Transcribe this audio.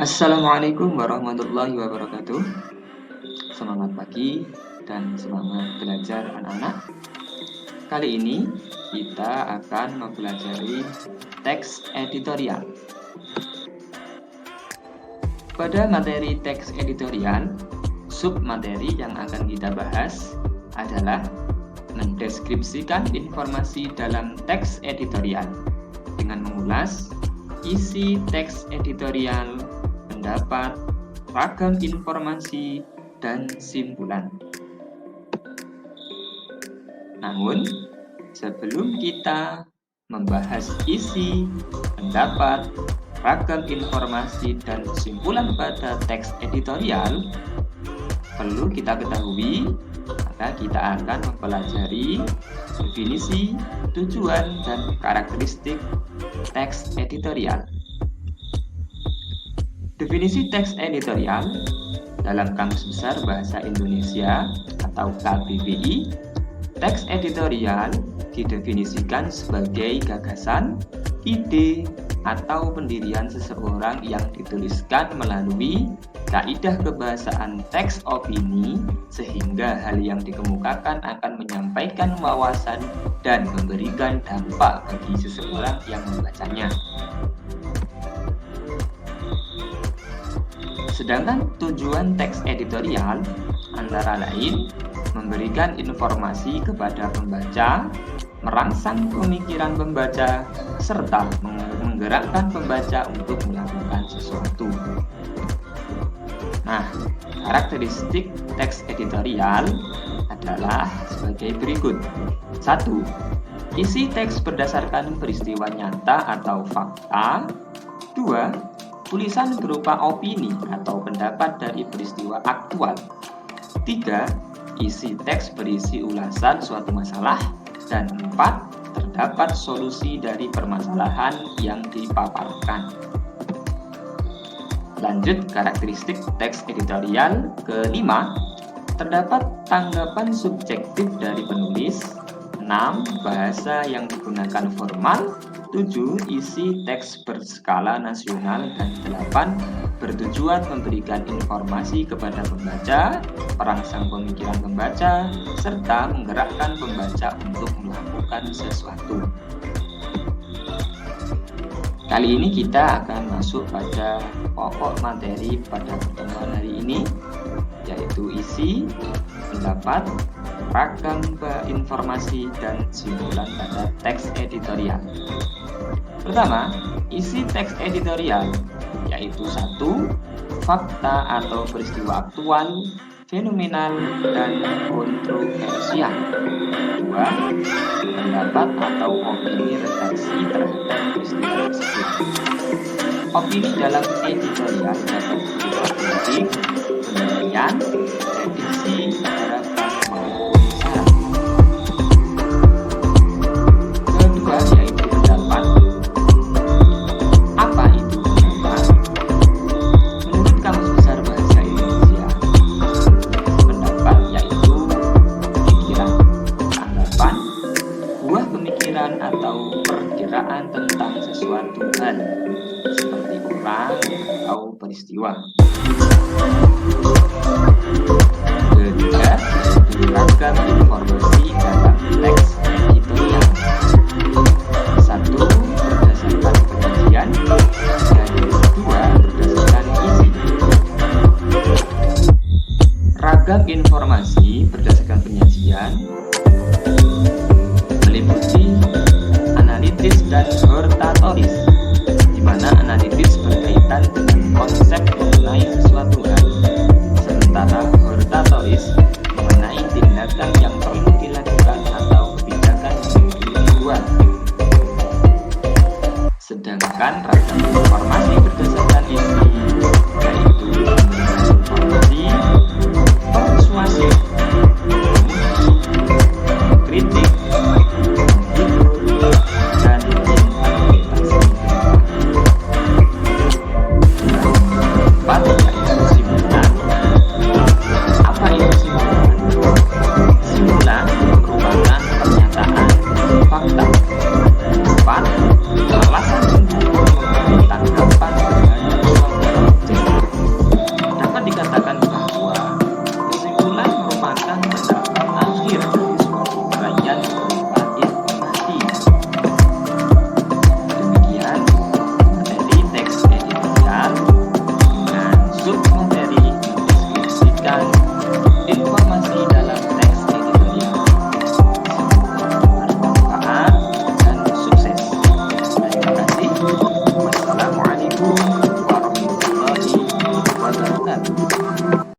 Assalamualaikum warahmatullahi wabarakatuh. Semangat pagi dan semangat belajar anak-anak. Kali ini kita akan mempelajari teks editorial. Pada materi teks editorial, submateri yang akan kita bahas adalah mendeskripsikan informasi dalam teks editorial dengan mengulas isi teks editorial, pendapat, ragam informasi, dan simpulan. Namun, sebelum kita membahas isi, pendapat, ragam informasi, dan simpulan pada teks editorial, perlu kita ketahui, maka kita akan mempelajari definisi, tujuan, dan karakteristik teks editorial. Definisi teks editorial dalam Kamus Besar Bahasa Indonesia atau KBBI, teks editorial didefinisikan sebagai gagasan, ide, atau pendirian seseorang yang dituliskan melalui kaidah kebahasaan teks opini, sehingga hal yang dikemukakan akan menyampaikan wawasan dan memberikan dampak bagi seseorang yang membacanya. Sedangkan tujuan teks editorial antara lain memberikan informasi kepada pembaca, merangsang pemikiran pembaca, serta menggerakkan pembaca untuk melakukan sesuatu. Nah, karakteristik teks editorial adalah sebagai berikut. 1. Isi teks berdasarkan peristiwa nyata atau fakta. 2. Tulisan berupa opini atau pendapat dari peristiwa aktual. 3. Isi teks berisi ulasan suatu masalah. Dan 4. Terdapat solusi dari permasalahan yang dipaparkan. Lanjut karakteristik teks editorial kelima. Terdapat tanggapan subjektif dari penulis. 6. Bahasa yang digunakan formal. 7. Isi teks berskala nasional. Dan 8. Bertujuan memberikan informasi kepada pembaca, merangsang pemikiran pembaca, serta menggerakkan pembaca untuk melakukan sesuatu. Kali ini kita akan masuk pada pokok materi pada pertemuan hari ini, yaitu isi, pendapat, ragam informasi, dan simpulan pada teks editorial. Pertama, isi teks editorial, yaitu 1. Fakta atau peristiwa aktual, fenomenal, dan kontroversial. 2. Pendapat atau opini refleksi terhadap peristiwa tersebut. Opini dalam editorial dapat berupa kritik, penilaian, prediksi, harapan, maupun saran. Kedua, yaitu pendapat. Apa itu pendapat? Menurut Kamus Besar Bahasa Indonesia, pendapat yaitu pikiran, anggapan, buah pemikiran atau perkiraan tentang sesuatu hal, seperti orang atau peristiwa. Ketiga, ragam informasi dalam teks editorial. 1. Berdasarkan penyajian, dan 2. Berdasarkan isi. Ragam informasi berdasarkan penyajian meliputi analitis dan hortatoris, di mana analitis berkaitan dengan konsep mengenai sesuatu hal, sementara hortatoris mengenai tindakan yang perlu dilakukan atau kebijakan yang perlu dibuat. Sedangkan